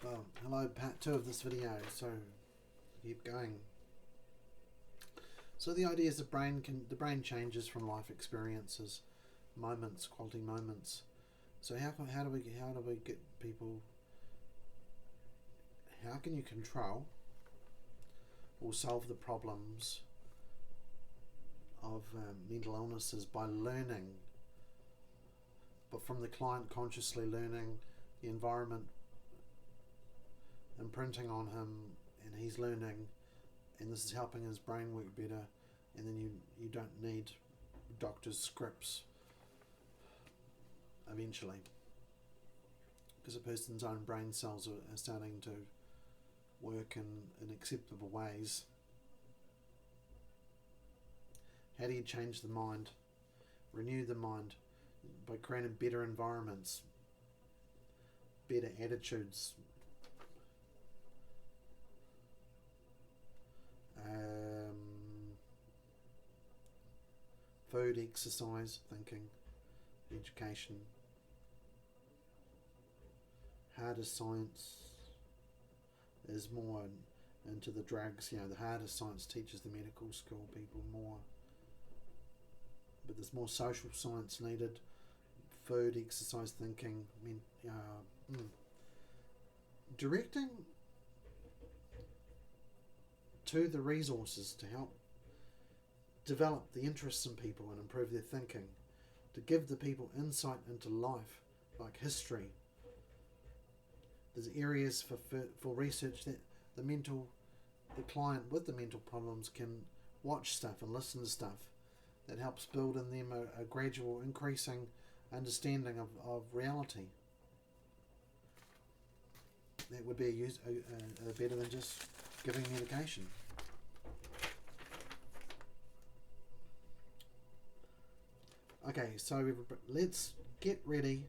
Well, hello, part 2 of this video, so keep going. So the idea is the brain changes from life experiences, moments, quality moments. So how do we get people? How can you control or solve the problems of mental illnesses by learning, but from the client consciously learning the environment imprinting on him, and he's learning, and this is helping his brain work better, and then you don't need doctors' scripts eventually, because a person's own brain cells are starting to work in acceptable ways. How do you change the mind, renew the mind? By creating better environments, better attitudes, food, exercise, thinking, education. Harder science is more into the drugs. The harder science teaches the medical school people more, but there's more social science needed. Food, exercise, thinking. Directing to the resources to help develop the interests in people and improve their thinking, to give the people insight into life, like history. There's areas for research that the client with the mental problems can watch stuff and listen to stuff that helps build in them a gradual increasing understanding of reality. That would be better than just giving medication. Okay, so let's get ready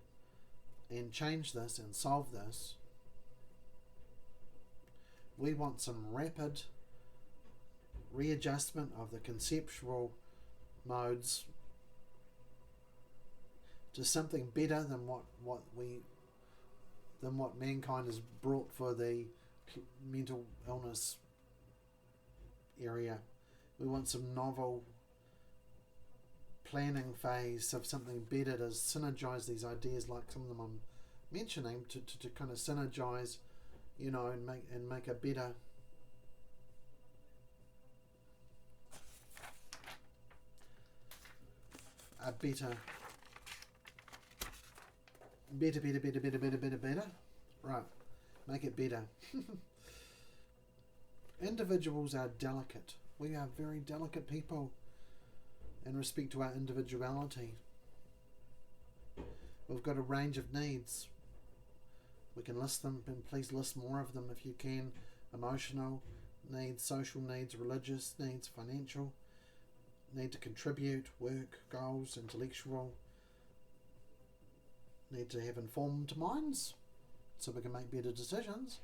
and change this and solve this. We want some rapid readjustment of the conceptual modes to something better than what mankind has brought for the mental illness area. We want some novel planning phase of something better to synergize these ideas, like some of them I'm mentioning, to kind of synergize, and make a better better. Right, make it better. Individuals are delicate. We are very delicate people in respect to our individuality. We've got a range of needs. We can list them, and please list more of them if you can. Emotional needs, social needs, religious needs, financial, need to contribute, work, goals, intellectual, need to have informed minds so we can make better decisions.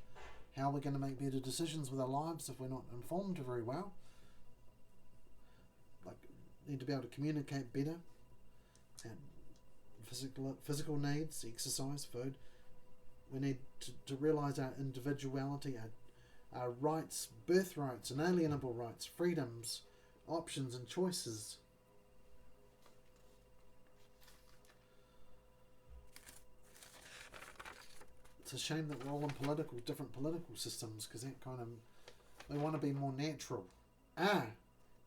How are we going to make better decisions with our lives if we're not informed very well? Need to be able to communicate better. And physical needs, exercise, food. We need to realise our individuality, our rights, birthrights, inalienable rights, freedoms, options and choices. It's a shame that we're all in different political systems, because that kind of, we want to be more natural.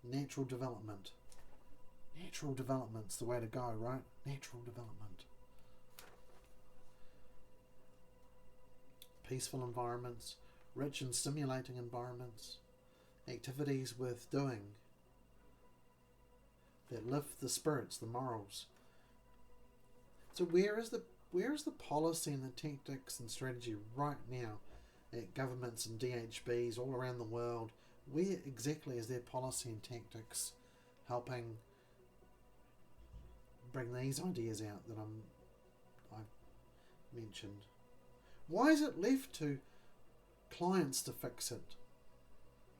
Natural development. Natural development's the way to go, right? Natural development. Peaceful environments, rich and stimulating environments, activities worth doing that lift the spirits, the morals. So where is the policy and the tactics and strategy right now at governments and DHBs all around the world? Where exactly is their policy and tactics helping bring these ideas out that I've mentioned? Why is it left to clients to fix it?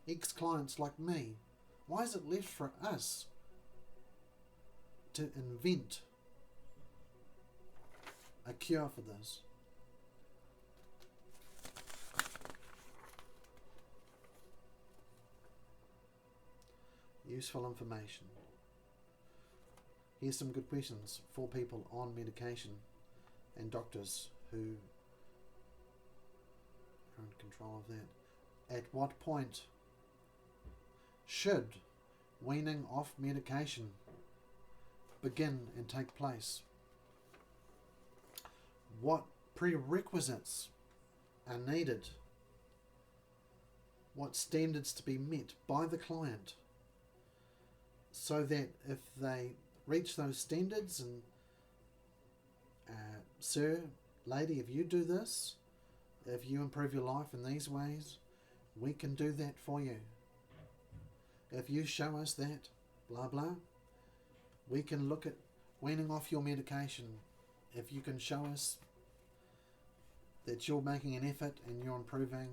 Ex-clients like me. Why is it left for us to invent a cure for this? Useful information. Here's some good questions for people on medication and doctors who are in control of that. At what point should weaning off medication begin and take place? What prerequisites are needed? What standards to be met by the client so that if they reach those standards and sir, lady, if you do this, if you improve your life in these ways, we can do that for you. If you show us that, blah blah, we can look at weaning off your medication. If you can show us that you're making an effort and you're improving.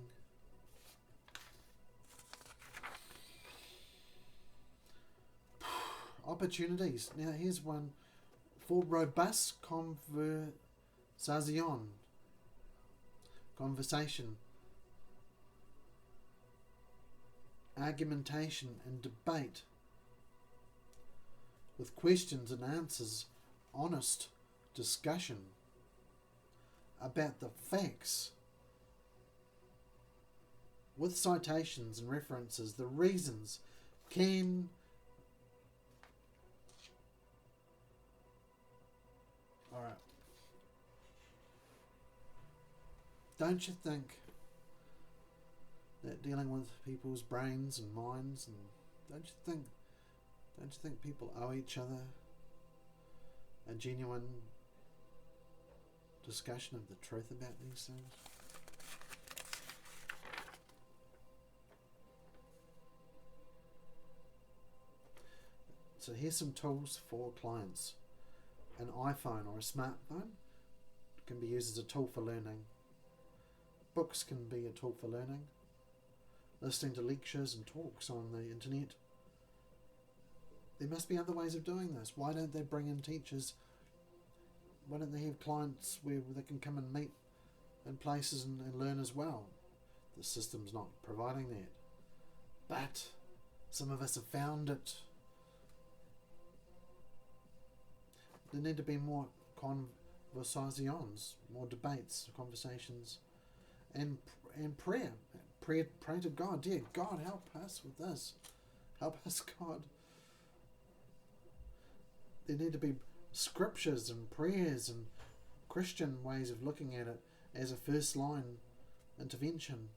Opportunities. Now here's one for robust conversation, argumentation and debate with questions and answers, honest discussion about the facts with citations and references, the reasons can alright. Don't you think that dealing with people's brains and minds, and don't you think people owe each other a genuine discussion of the truth about these things? So here's some tools for clients. An iPhone or a smartphone can be used as a tool for learning. Books can be a tool for learning. Listening to lectures and talks on the internet. There must be other ways of doing this. Why don't they bring in teachers? Why don't they have clients where they can come and meet in places and learn as well? The system's not providing that. But some of us have found it. There need to be more conversations, more debates, conversations, and prayer. Pray to God. Dear God, help us with this. Help us, God. There need to be scriptures and prayers and Christian ways of looking at it as a first line intervention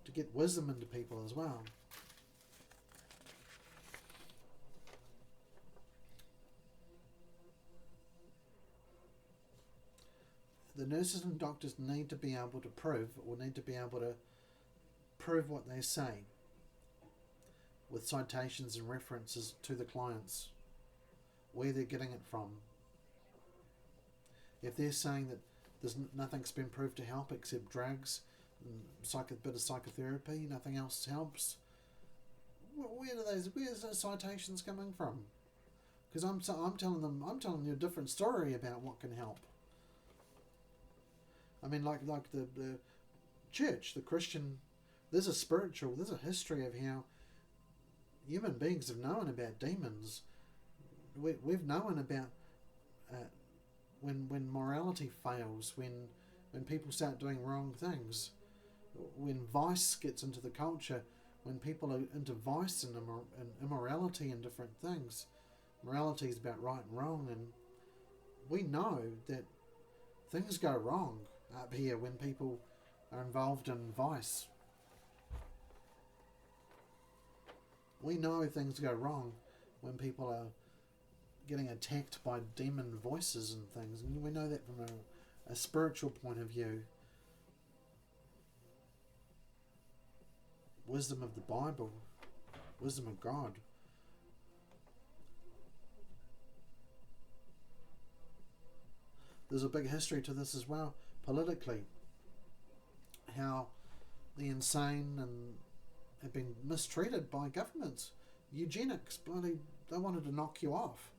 to get wisdom into people as well. The nurses and doctors need to be able to prove what they say with citations and references to the clients, where they're getting it from. If they're saying that nothing's been proved to help except drugs, a bit of psychotherapy, nothing else helps, where's those citations coming from? Because I'm telling you a different story about what can help. I mean, like the church, the Christian, there's a history of how human beings have known about demons. We've known about when morality fails, when people start doing wrong things, when vice gets into the culture, when people are into vice and immorality and different things. Morality is about right and wrong, and we know that things go wrong up here when people are involved in vice. We know things go wrong when people are getting attacked by demon voices and things, and we know that from a spiritual point of view. Wisdom of the Bible, wisdom of God. There's a big history to this as well, politically. How the insane have been mistreated by governments. Eugenics, bloody, they wanted to knock you off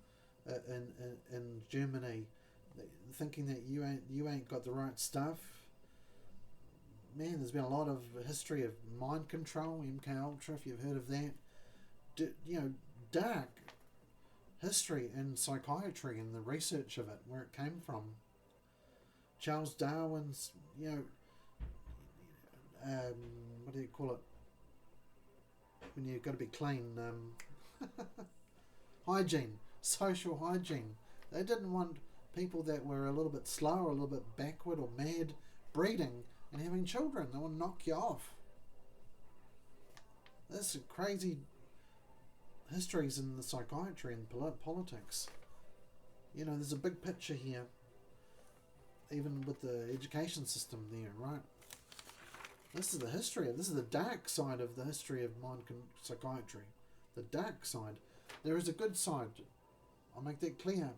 in Germany, thinking that you ain't got the right stuff. Man, there's been a lot of history of mind control, MK Ultra, if you've heard of that. dark history in psychiatry and the research of it, where it came from. Charles Darwin's, what do you call it? When you've got to be clean, hygiene, social hygiene. They didn't want people that were a little bit slow or a little bit backward or mad breeding and having children. They want to knock you off. There's crazy histories in the psychiatry and politics. There's a big picture here, even with the education system there, right? This is the history. This is the dark side of the history of mind psychiatry. The dark side. There is a good side. I'll make that clear.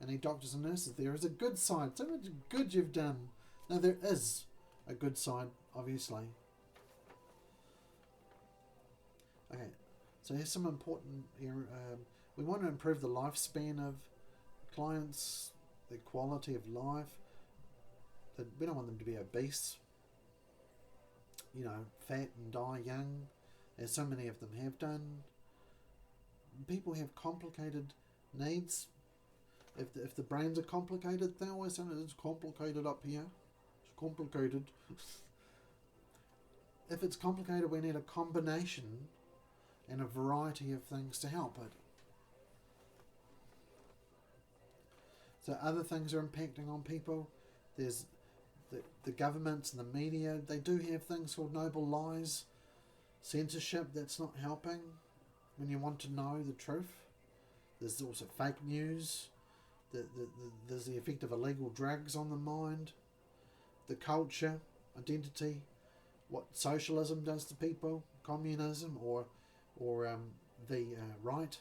Any doctors and nurses, there is a good side. So much good you've done. Now there is a good side, obviously. Okay, so here's some important. We want to improve the lifespan of clients, the quality of life. We don't want them to be obese, fat and die young, as so many of them have done. People have complicated needs. If the brains are complicated, they always say it's complicated up here. It's complicated. If it's complicated, we need a combination and a variety of things to help it. So other things are impacting on people. There's the governments and the media. They do have things called noble lies, censorship that's not helping when you want to know the truth. There's also fake news. There's the effect of illegal drugs on the mind, the culture, identity, what socialism does to people, communism, or the right,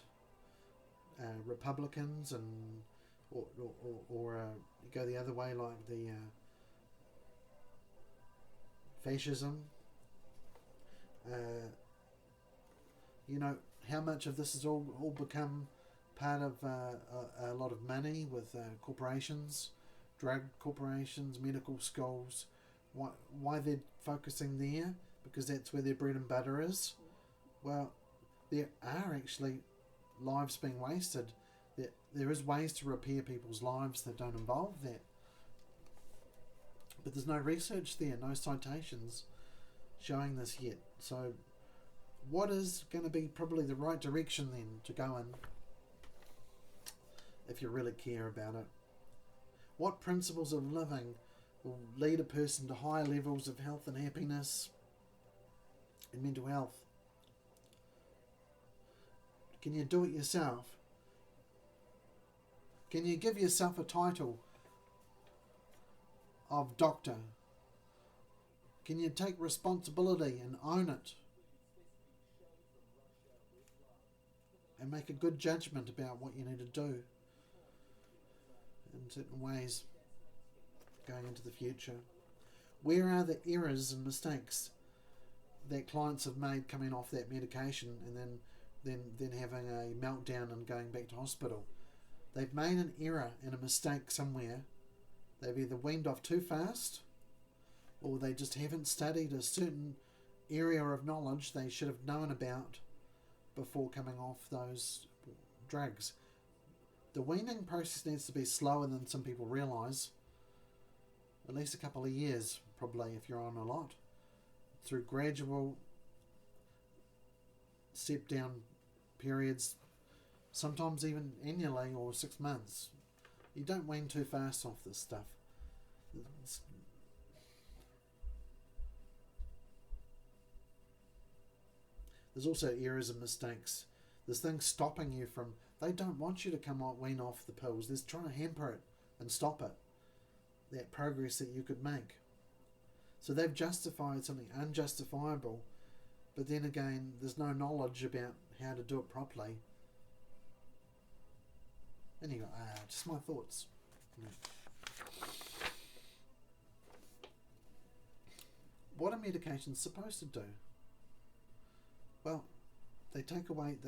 Republicans, and or you go the other way like the fascism. How much of this has all become part of a lot of money with corporations, drug corporations, medical schools. Why they're focusing there? Because that's where their bread and butter is. Well, there are actually lives being wasted. There is ways to repair people's lives that don't involve that. But there's no research there, no citations showing this yet. So what is going to be probably the right direction then to go in, if you really care about it? What principles of living will lead a person to higher levels of health and happiness and mental health? Can you do it yourself? Can you give yourself a title of doctor? Can you take responsibility and own it? And make a good judgment about what you need to do in certain ways going into the future. Where are the errors and mistakes that clients have made coming off that medication and then having a meltdown and going back to hospital? They've made an error and a mistake somewhere. They've either weaned off too fast, or they just haven't studied a certain area of knowledge they should have known about before coming off those drugs. The weaning process needs to be slower than some people realise. At least a couple of years, probably, if you're on a lot. Through gradual step down periods, sometimes even annually or 6 months. You don't wean too fast off this stuff. There's also errors and mistakes. There's things stopping you from... They don't want you to wean off the pills. They're trying to hamper it and stop it. That progress that you could make. So they've justified something unjustifiable, but then again, there's no knowledge about how to do it properly. Anyway, just my thoughts. What are medications supposed to do? Well, they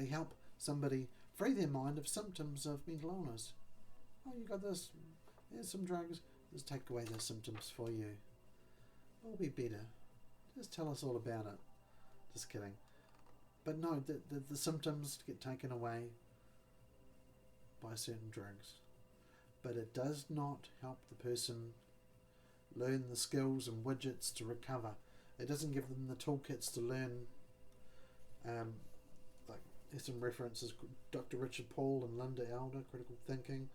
help somebody free their mind of symptoms of mental illness. Oh, you got this, here's some drugs, just take away those symptoms for you. It'll be better. Just tell us all about it. Just kidding. But no, the symptoms get taken away by certain drugs. But it does not help the person learn the skills and widgets to recover. It doesn't give them the toolkits to learn. Like there's some references: Dr. Richard Paul and Linda Elder, Critical Thinking.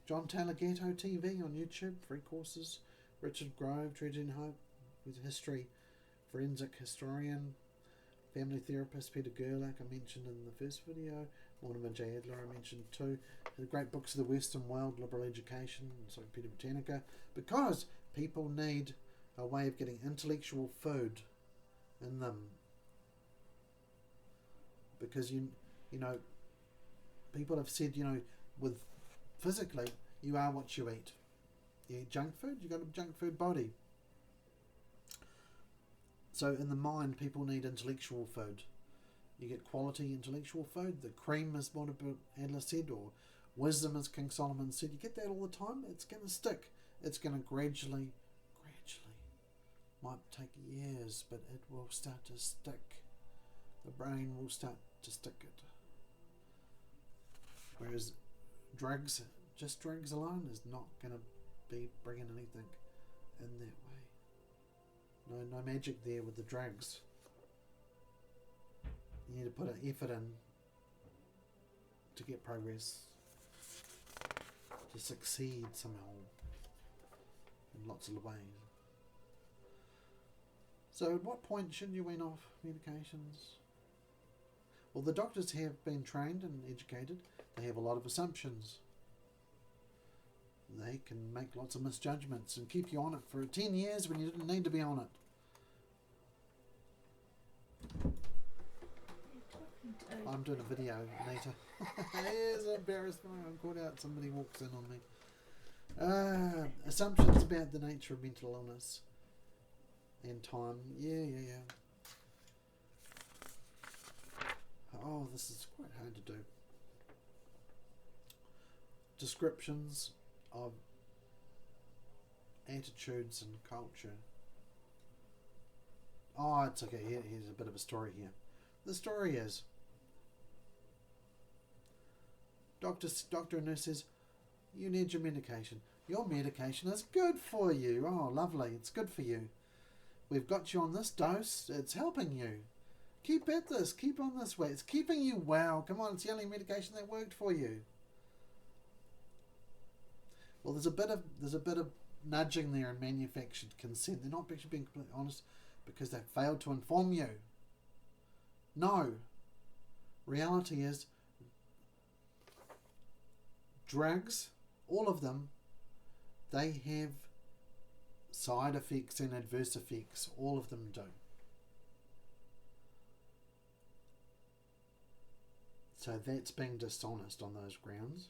John Taylor Ghetto TV on YouTube, free courses. Richard Grove, Tragedy and Hope, who's a history forensic historian. Family therapist Peter Gerlach, I mentioned in the first video. Mortimer J. Adler, I mentioned too. The great books of the Western world, Liberal Education, Encyclopedia Britannica. Because people need a way of getting intellectual food in them. Because you know, people have said, with physically, you are what you eat. You eat junk food, you got a junk food body. So in the mind, people need intellectual food. You get quality intellectual food. The cream, as Mortimer Adler said, or wisdom, as King Solomon said. You get that all the time. It's going to stick. It's going to gradually, might take years, but it will start to stick. The brain will start to stick it. Whereas drugs, just drugs alone, is not going to be bringing anything in that way. No magic there with the drugs. You need to put an effort in to get progress, to succeed somehow in lots of ways. So at what point should you wean off medications? Well, the doctors have been trained and educated. They have a lot of assumptions. They can make lots of misjudgments and keep you on it for 10 years when you didn't need to be on it. I'm doing a video, Anita. Here's embarrassment. I'm caught out. Somebody walks in on me. Assumptions about the nature of mental illness and time. Yeah. Oh, this is quite hard to do. Descriptions of attitudes and culture. Oh, it's okay. Here's a bit of a story here. The story is, doctor and nurse says, you need your medication. Your medication is good for you. Oh, lovely. It's good for you. We've got you on this dose. It's helping you. Keep at this. Keep on this way. It's keeping you well. Come on, it's the only medication that worked for you. Well, there's a bit of nudging there in manufactured consent. They're not actually being completely honest because they failed to inform you. No. Reality is, drugs, all of them, they have side effects and adverse effects. All of them do. So that's being dishonest on those grounds.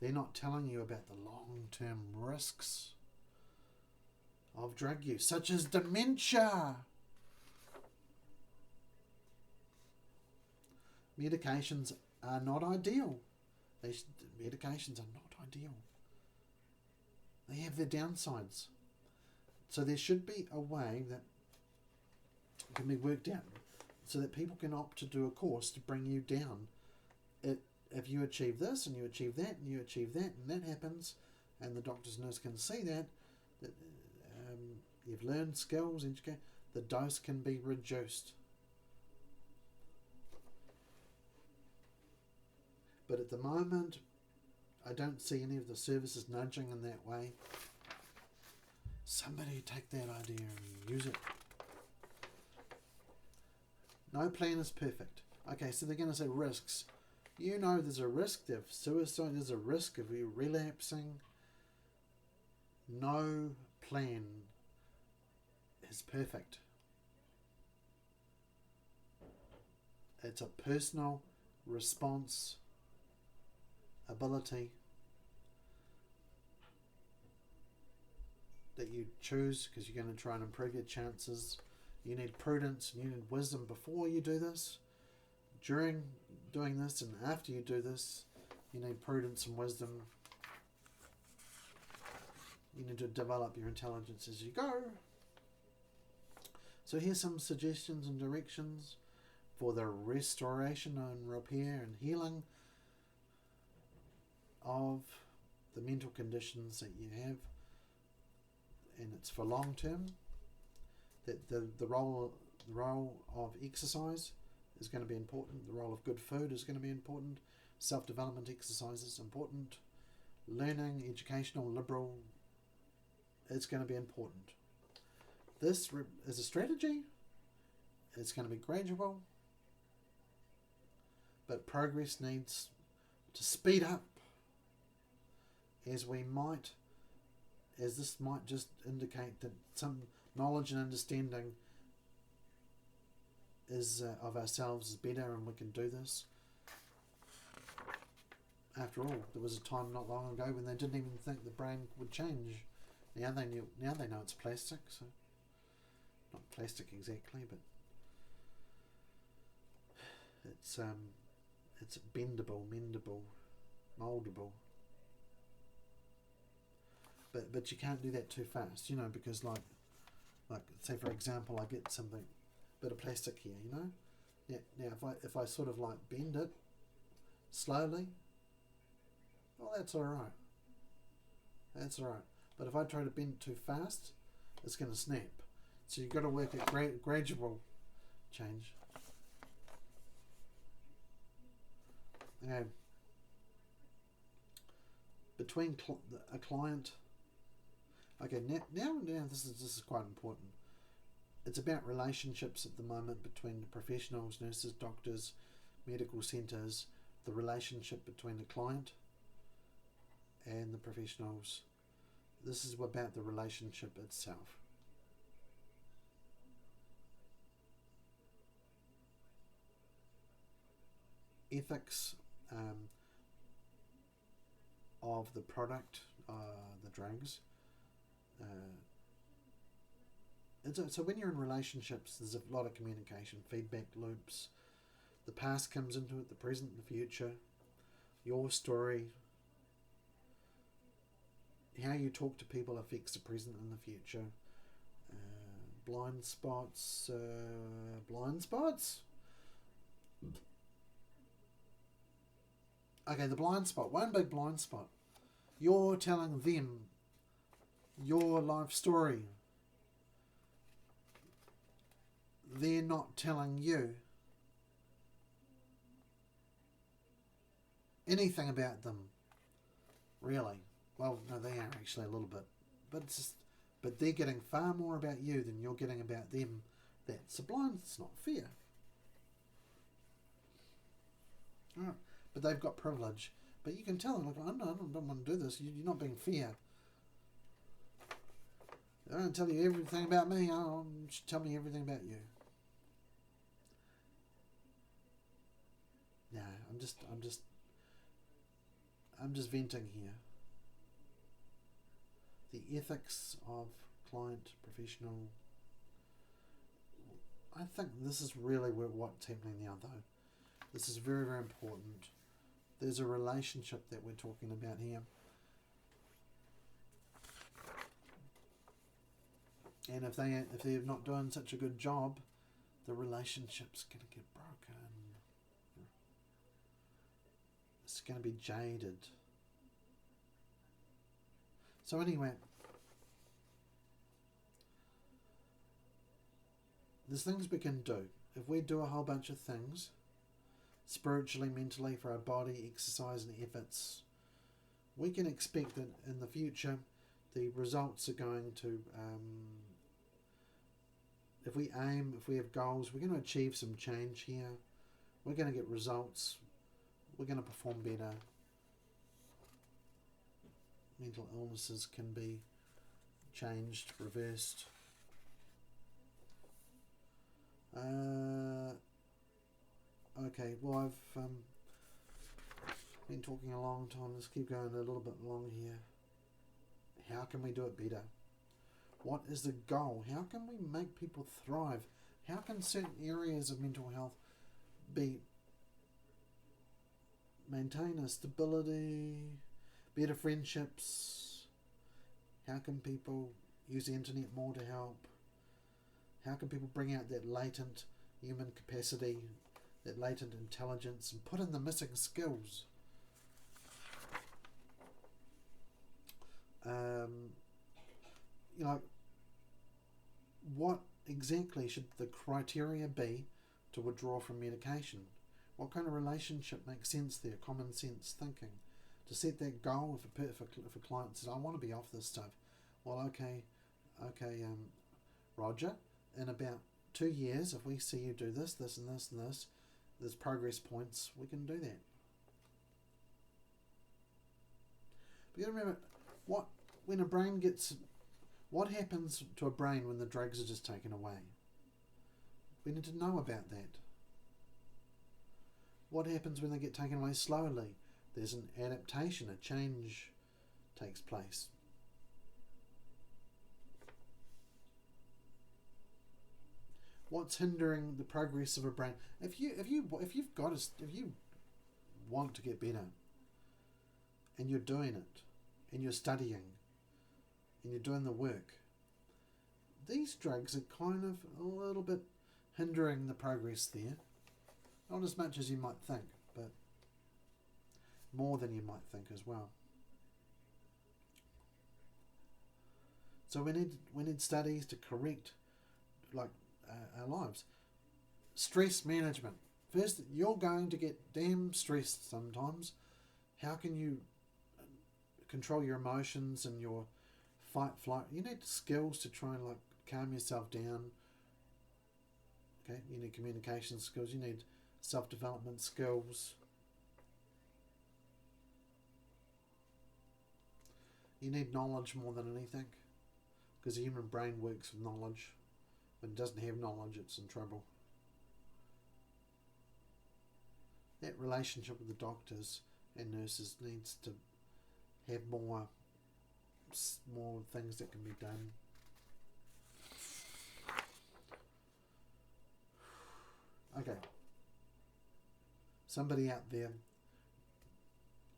They're not telling you about the long-term risks of drug use, such as dementia. Medications are not ideal. Medications are not ideal. They have their downsides. So there should be a way that can be worked out so that people can opt to do a course to bring you down. If you achieve this and you achieve that and you achieve that and that happens, and the doctor's nurse can see that you've learned skills, the dose can be reduced. But at the moment, I don't see any of the services nudging in that way. Somebody take that idea and use it. No plan is perfect. Okay, so they're going to say risks. You know there's a risk of suicide, there's a risk of you relapsing. No plan is perfect. It's a personal response ability that you choose because you're going to try and improve your chances. You need prudence and you need wisdom before you do this. During doing this and after you do this, you need prudence and wisdom. You need to develop your intelligence as you go. So here's some suggestions and directions. for the restoration and repair and healing of the mental conditions that you have, and it's for long term. That the role of exercise is going to be important. The role of good food is going to be important. Self-development exercise is important. Learning, educational, liberal, it's going to be important. This is a strategy. It's going to be gradual, but progress needs to speed up, as this might just indicate that some knowledge and understanding is of ourselves is better, and we can do this. After all, there was a time not long ago when they didn't even think the brain would change. Now they know it's plastic, so not plastic exactly, but it's bendable, mendable, moldable. But you can't do that too fast, because like say for example, I get something, bit of plastic here, Now if I sort of like bend it slowly, well, that's all right. That's all right. But if I try to bend it too fast, it's going to snap. So you've got to work at gradual change. Okay. Between a client. Okay, now this is quite important. It's about relationships at the moment between professionals, nurses, doctors, medical centres, the relationship between the client and the professionals. This is about the relationship itself. Ethics of the product, the drugs. So when you're in relationships, there's a lot of communication, feedback loops. The past comes into it, the present, the future, your story. How you talk to people affects the present and the future. Blind spots. Okay, the blind spot. One big blind spot. You're telling them your life story. They're not telling you anything about them, really. Well, no, they are actually a little bit, but they're getting far more about you than you're getting about them. That's a blind. It's not fair. All right. But they've got privilege. But you can tell them, like, I don't want to do this. You're not being fair. I don't tell you everything about me. Tell me everything about you. No, I'm just venting here. The ethics of client, professional. I think this is really what's happening now, though. This is very, very important. There's a relationship that we're talking about here. And if they're not doing such a good job, the relationship's going to get broken. It's going to be jaded. So anyway, there's things we can do. If we do a whole bunch of things, spiritually, mentally, for our body, exercise and efforts, we can expect that in the future the results are going to, if we have goals, we're going to achieve some change here. We're going to get results. We're going to perform better. Mental illnesses can be changed, reversed. Okay, well, I've been talking a long time. Let's keep going a little bit long here. How can we do it better? What is the goal? How can we make people thrive? How can certain areas of mental health maintain a stability, better friendships? How can people use the internet more to help? How can people bring out that latent human capacity that latent intelligence and put in the missing skills. What exactly should the criteria be to withdraw from medication? What kind of relationship makes sense there? Common sense thinking. To set that goal, if a client says, I want to be off this stuff, well, okay, Roger, in about 2 years, if we see you do this, this and this and this, there's progress points, we can do that. But you gotta remember, what happens to a brain when the drugs are just taken away? We need to know about that. What happens when they get taken away slowly? There's an adaptation, a change takes place. What's hindering the progress of a brain? If you want to get better, and you're doing it, and you're studying, and you're doing the work, these drugs are kind of a little bit hindering the progress there. Not as much as you might think, but more than you might think as well. So we need studies to correct our lives. Stress management. First, you're going to get damn stressed sometimes. How can you control your emotions and your fight, flight? You need skills to try and calm yourself down. Okay, you need communication skills. You need self-development skills. You need knowledge more than anything, because the human brain works with knowledge. When it doesn't have knowledge, it's in trouble. That relationship with the doctors and nurses needs to have more things that can be done. Okay. Somebody out there,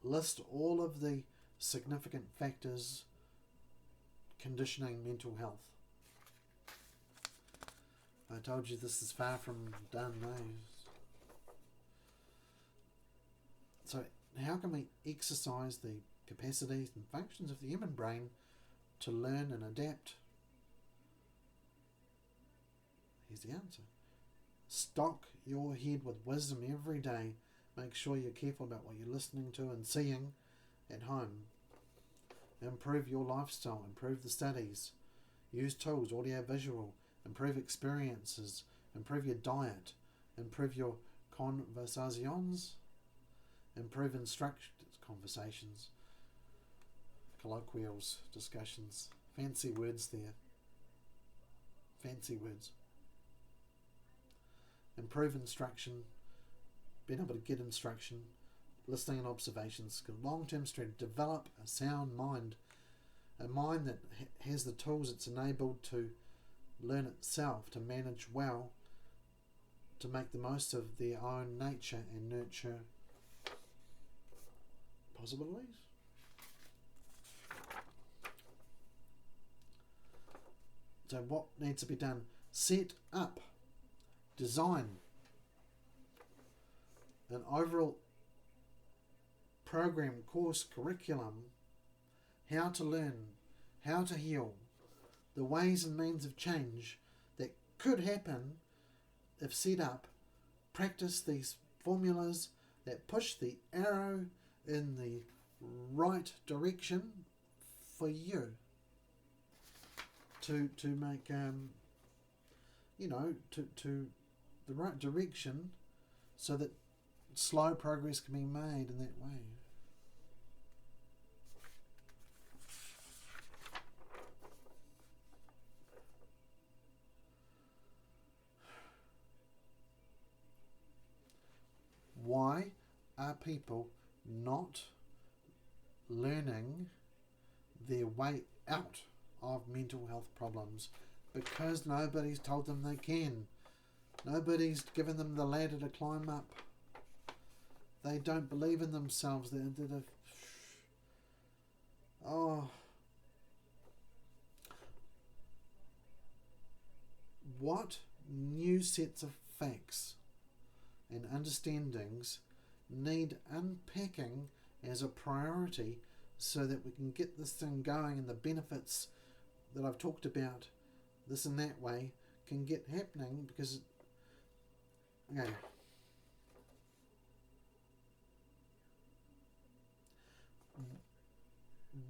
list all of the significant factors conditioning mental health. I told you this is far from done now. So how can we exercise the capacities and functions of the human brain to learn and adapt? Here's the answer. Stock your head with wisdom every day. Make sure you're careful about what you're listening to and seeing at home. Improve your lifestyle. Improve the studies. Use tools, audio, visual. Improve experiences. Improve your diet. Improve your conversations. Improve conversations. Colloquials, discussions. Fancy words there. Fancy words. Improve instruction. Being able to get instruction. Listening and observation skills. Long-term strategy. Develop a sound mind. A mind that has the tools it's enabled to learn itself, to manage well, to make the most of their own nature and nurture possibilities. So what needs to be done? Set up, design an overall program, course, curriculum, how to learn, how to heal, the ways and means of change that could happen if set up. Practice these formulas that push the arrow in the right direction for you to make to the right direction, so that slow progress can be made in that way. Why are people not learning their way out of mental health problems? Because nobody's told them they can. Nobody's given them the ladder to climb up. They don't believe in themselves. What new sets of facts and understandings need unpacking as a priority so that we can get this thing going, and the benefits that I've talked about this and that way can get happening. Because okay,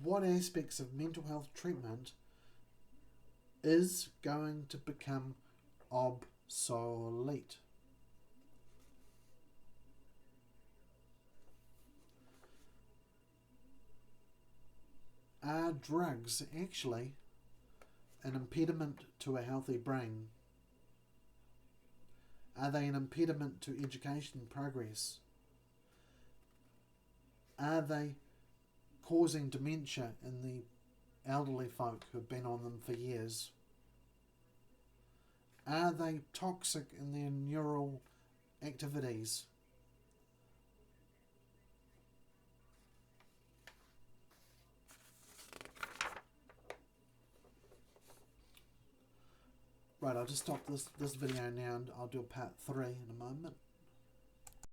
what aspects of mental health treatment is going to become obsolete? Are drugs actually an impediment to a healthy brain? Are they an impediment to education progress? Are they causing dementia in the elderly folk who've been on them for years? Are they toxic in their neural activities? Right, I'll just stop this video now and I'll do a part 3 in a moment.